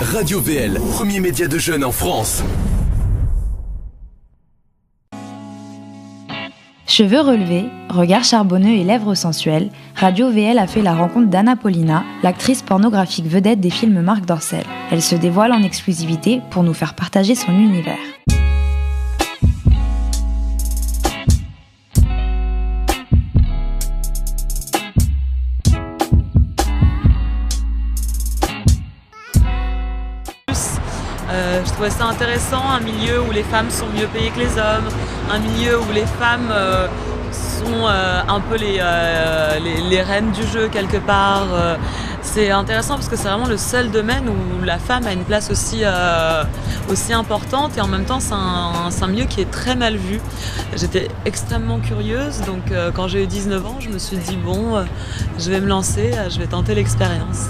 Radio VL, premier média de jeunes en France. Cheveux relevés, regard charbonneux et lèvres sensuelles, Radio VL a fait la rencontre d'Anna Paulina, l'actrice pornographique vedette des films Marc Dorcel. Elle se dévoile en exclusivité pour nous faire partager son univers. Je trouvais ça intéressant, un milieu où les femmes sont mieux payées que les hommes, un milieu où les femmes sont un peu les reines du jeu quelque part. C'est intéressant parce que c'est vraiment le seul domaine où la femme a une place aussi importante et en même temps c'est un milieu qui est très mal vu. J'étais extrêmement curieuse, donc quand j'ai eu 19 ans, je me suis dit bon, je vais me lancer, je vais tenter l'expérience.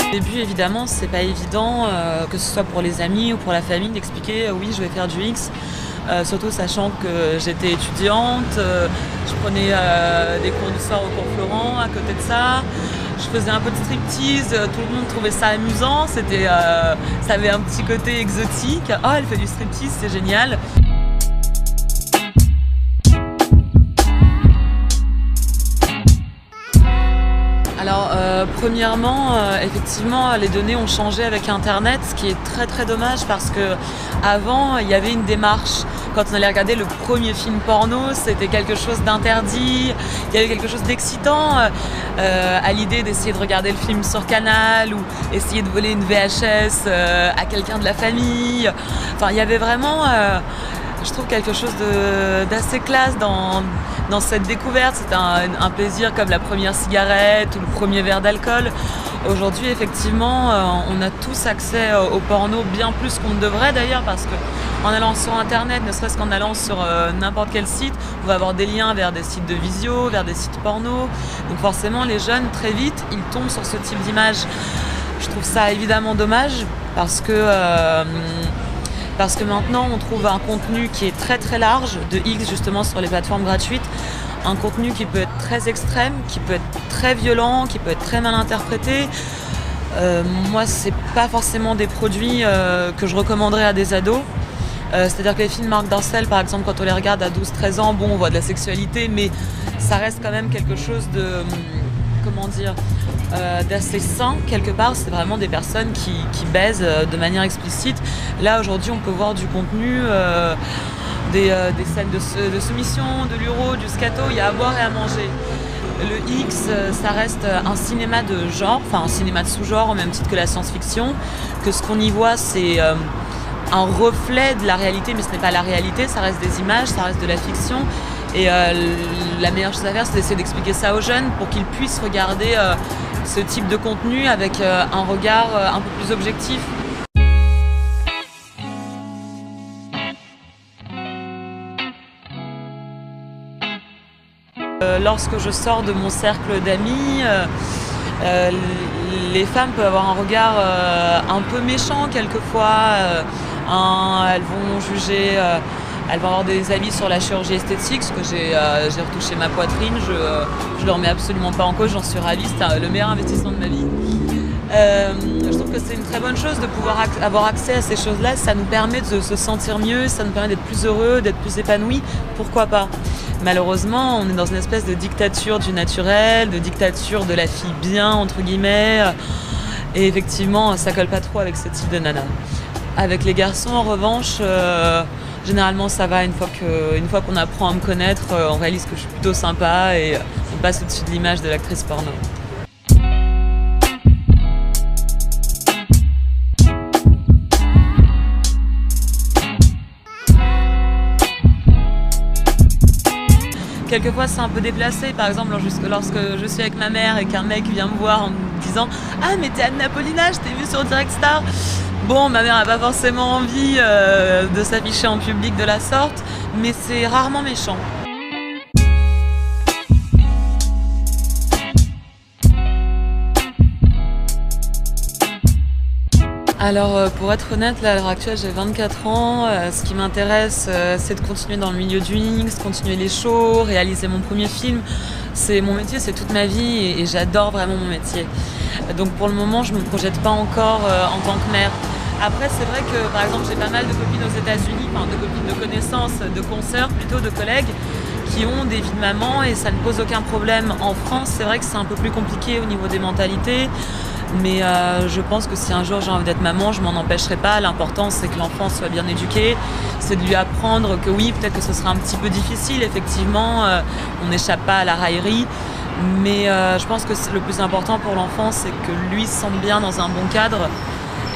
Au début, évidemment, c'est pas évident, que ce soit pour les amis ou pour la famille, d'expliquer oui, je vais faire du X. Surtout sachant que j'étais étudiante, je prenais des cours du soir au cours Florent. À côté de ça, je faisais un peu de striptease, tout le monde trouvait ça amusant, ça avait un petit côté exotique. Oh, elle fait du striptease, c'est génial. Alors, premièrement, effectivement, les données ont changé avec Internet, ce qui est très très dommage parce que avant, il y avait une démarche. Quand on allait regarder le premier film porno, c'était quelque chose d'interdit, il y avait quelque chose d'excitant à l'idée d'essayer de regarder le film sur Canal ou essayer de voler une VHS à quelqu'un de la famille. Enfin, il y avait vraiment... je trouve quelque chose d'assez classe dans cette découverte. C'était un plaisir comme la première cigarette ou le premier verre d'alcool. Aujourd'hui, effectivement, on a tous accès au porno, bien plus qu'on ne devrait d'ailleurs, parce qu'en allant sur Internet, ne serait-ce qu'en allant sur n'importe quel site, on va avoir des liens vers des sites de visio, vers des sites porno. Donc forcément, les jeunes, très vite, ils tombent sur ce type d'image. Je trouve ça évidemment dommage, parce que maintenant on trouve un contenu qui est très très large, de X justement sur les plateformes gratuites, un contenu qui peut être très extrême, qui peut être très violent, qui peut être très mal interprété. Moi, c'est pas forcément des produits que je recommanderais à des ados. C'est-à-dire que les films Marc Dorcel, par exemple, quand on les regarde à 12-13 ans, bon, on voit de la sexualité, mais ça reste quand même quelque chose de... comment dire, d'assez sain quelque part. C'est vraiment des personnes qui baisent de manière explicite. Là aujourd'hui on peut voir du contenu, des scènes de soumission, de l'uro, du scato, il y a à boire et à manger. Le X, ça reste un cinéma de genre, enfin un cinéma de sous-genre au même titre que la science-fiction, que ce qu'on y voit c'est un reflet de la réalité, mais ce n'est pas la réalité, ça reste des images, ça reste de la fiction. Et la meilleure chose à faire, c'est d'essayer d'expliquer ça aux jeunes pour qu'ils puissent regarder ce type de contenu avec un regard un peu plus objectif. Lorsque je sors de mon cercle d'amis, les femmes peuvent avoir un regard un peu méchant quelquefois. Elles vont juger... Elles vont avoir des avis sur la chirurgie esthétique, parce que j'ai retouché ma poitrine, je le remets absolument pas en cause, j'en suis ravie, c'était le meilleur investissement de ma vie. Je trouve que c'est une très bonne chose de pouvoir avoir accès à ces choses-là, ça nous permet de se sentir mieux, ça nous permet d'être plus heureux, d'être plus épanouis, pourquoi pas. Malheureusement, on est dans une espèce de dictature du naturel, de dictature de la fille bien, entre guillemets, et effectivement, ça colle pas trop avec ce type de nana. Avec les garçons, en revanche, généralement ça va, une fois qu'on apprend à me connaître, on réalise que je suis plutôt sympa et on passe au-dessus de l'image de l'actrice porno. Quelquefois c'est un peu déplacé, par exemple lorsque je suis avec ma mère et qu'un mec vient me voir en me disant « Ah mais t'es Anna Paulina, je t'ai vue sur Direct Star !» Bon, ma mère n'a pas forcément envie de s'afficher en public de la sorte, mais c'est rarement méchant. Alors pour être honnête, là, à l'heure actuelle j'ai 24 ans, ce qui m'intéresse c'est de continuer dans le milieu du X, continuer les shows, réaliser mon premier film. C'est mon métier, c'est toute ma vie et j'adore vraiment mon métier. Donc pour le moment, je ne me projette pas encore en tant que mère. Après, c'est vrai que par exemple, j'ai pas mal de copines aux États-Unis, enfin de copines de connaissances, de consoeurs plutôt, de collègues, qui ont des vies de maman et ça ne pose aucun problème. En France, c'est vrai que c'est un peu plus compliqué au niveau des mentalités. Mais je pense que si un jour j'ai envie d'être maman, je m'en empêcherai pas. L'important, c'est que l'enfant soit bien éduqué. C'est de lui apprendre que oui, peut-être que ce sera un petit peu difficile. Effectivement, on n'échappe pas à la raillerie. Mais je pense que le plus important pour l'enfant, c'est que lui se sente bien dans un bon cadre.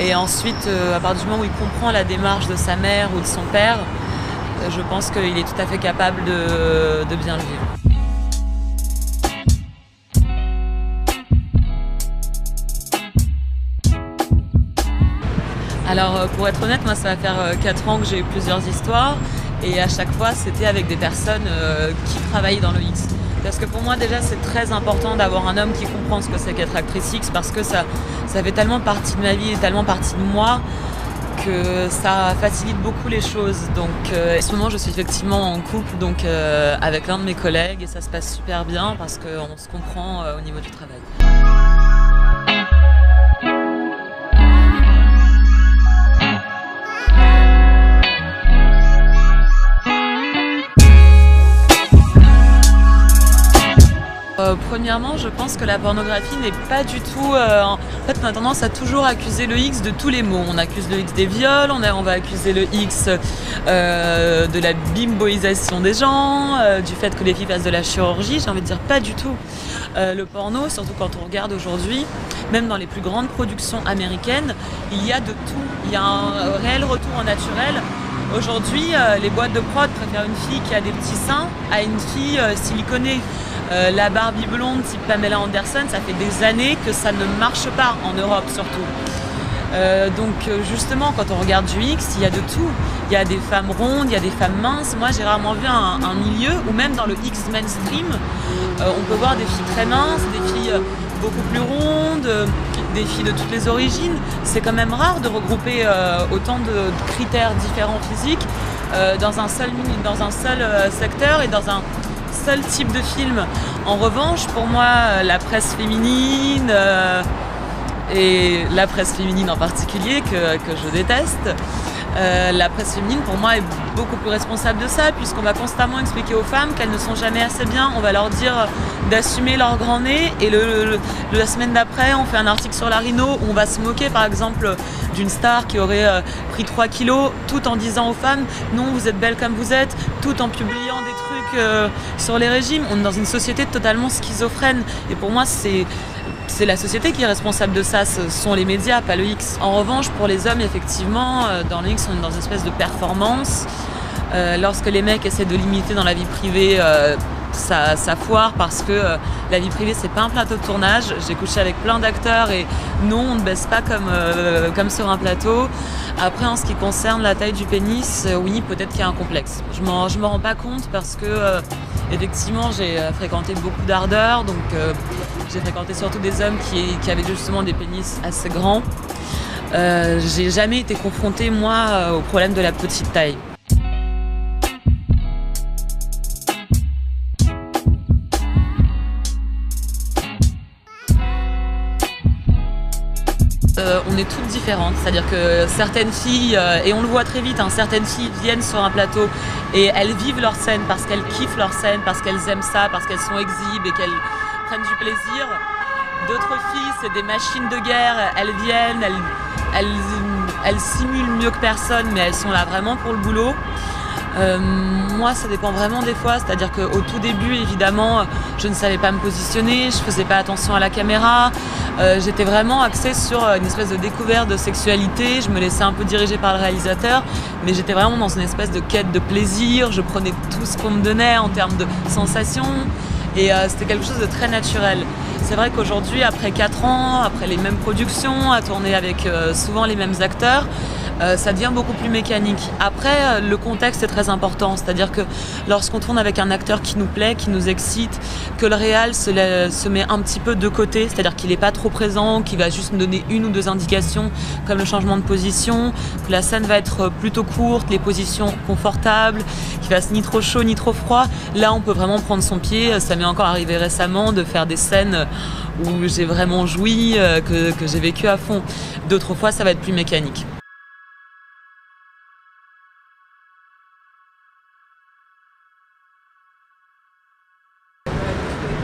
Et ensuite, à partir du moment où il comprend la démarche de sa mère ou de son père, je pense qu'il est tout à fait capable de bien le vivre. Alors pour être honnête, moi ça va faire 4 ans que j'ai eu plusieurs histoires et à chaque fois c'était avec des personnes qui travaillent dans le X. Parce que pour moi déjà c'est très important d'avoir un homme qui comprend ce que c'est qu'être actrice X parce que ça fait tellement partie de ma vie et tellement partie de moi que ça facilite beaucoup les choses. Donc en ce moment je suis effectivement en couple donc, avec l'un de mes collègues et ça se passe super bien parce qu'on se comprend au niveau du travail. Premièrement, je pense que la pornographie n'est pas du tout... En fait, on a tendance à toujours accuser le X de tous les maux. On accuse le X des viols, on va accuser le X de la bimboisation des gens, du fait que les filles fassent de la chirurgie. J'ai envie de dire pas du tout. Le porno, surtout quand on regarde aujourd'hui, même dans les plus grandes productions américaines, il y a de tout. Il y a un réel retour au naturel. Aujourd'hui, les boîtes de prod préfèrent une fille qui a des petits seins à une fille siliconée. La Barbie blonde type Pamela Anderson, ça fait des années que ça ne marche pas en Europe surtout. Donc justement quand on regarde du X, il y a de tout. Il y a des femmes rondes, il y a des femmes minces. Moi j'ai rarement vu un milieu où même dans le X mainstream, on peut voir des filles très minces, des filles beaucoup plus rondes, des filles de toutes les origines. C'est quand même rare de regrouper autant de critères différents physiques dans un seul secteur et dans un seul type de film. En revanche, pour moi, la presse féminine et la presse féminine en particulier que je déteste, la presse féminine pour moi est beaucoup plus responsable de ça puisqu'on va constamment expliquer aux femmes qu'elles ne sont jamais assez bien. On va leur dire d'assumer leur grand nez et la semaine d'après on fait un article sur la rhino où on va se moquer par exemple d'une star qui aurait pris 3 kilos tout en disant aux femmes non vous êtes belles comme vous êtes, tout en publiant des trucs sur les régimes. On est dans une société totalement schizophrène et pour moi c'est la société qui est responsable de ça, ce sont les médias, pas le X. En revanche, pour les hommes, effectivement, dans le X, on est dans une espèce de performance. Lorsque les mecs essaient de limiter dans la vie privée, ça foire parce que la vie privée, c'est pas un plateau de tournage. J'ai couché avec plein d'acteurs et non, on ne baisse pas comme sur un plateau. Après, en ce qui concerne la taille du pénis, oui, peut-être qu'il y a un complexe. Je m'en rends pas compte parce que... effectivement, j'ai fréquenté beaucoup d'ardeurs, donc j'ai fréquenté surtout des hommes qui avaient justement des pénis assez grands. J'ai jamais été confrontée, moi, au problème de la petite taille. On est toutes différentes, c'est-à-dire que certaines filles, et on le voit très vite, certaines filles viennent sur un plateau et elles vivent leur scène parce qu'elles kiffent leur scène, parce qu'elles aiment ça, parce qu'elles sont exhibes et qu'elles prennent du plaisir. D'autres filles, c'est des machines de guerre, elles viennent, elles simulent mieux que personne, mais elles sont là vraiment pour le boulot. Moi, ça dépend vraiment des fois, c'est-à-dire qu'au tout début, évidemment, je ne savais pas me positionner, je faisais pas attention à la caméra, j'étais vraiment axée sur une espèce de découverte de sexualité, je me laissais un peu diriger par le réalisateur, mais j'étais vraiment dans une espèce de quête de plaisir, je prenais tout ce qu'on me donnait en termes de sensations, et c'était quelque chose de très naturel. C'est vrai qu'aujourd'hui, après 4 ans, après les mêmes productions, à tourner avec souvent les mêmes acteurs, ça devient beaucoup plus mécanique. Après, le contexte est très important, c'est-à-dire que lorsqu'on tourne avec un acteur qui nous plaît, qui nous excite, que le réal se met un petit peu de côté, c'est-à-dire qu'il n'est pas trop présent, qu'il va juste nous donner une ou deux indications, comme le changement de position, que la scène va être plutôt courte, les positions confortables, qu'il fasse ni trop chaud ni trop froid, là on peut vraiment prendre son pied. Ça m'est encore arrivé récemment de faire des scènes où j'ai vraiment joui, que j'ai vécu à fond. D'autres fois, ça va être plus mécanique.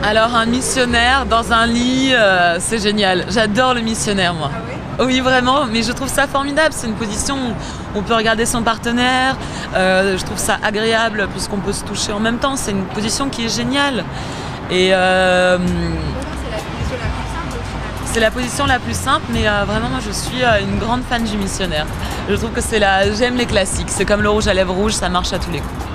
Alors un missionnaire dans un lit, c'est génial. J'adore le missionnaire, moi. Ah oui, vraiment, mais je trouve ça formidable. C'est une position où on peut regarder son partenaire. Je trouve ça agréable puisqu'on peut se toucher en même temps. C'est une position qui est géniale. Et c'est la position la plus simple, mais vraiment, moi, je suis une grande fan du missionnaire. Je trouve que j'aime les classiques. C'est comme le rouge à lèvres rouges, ça marche à tous les coups.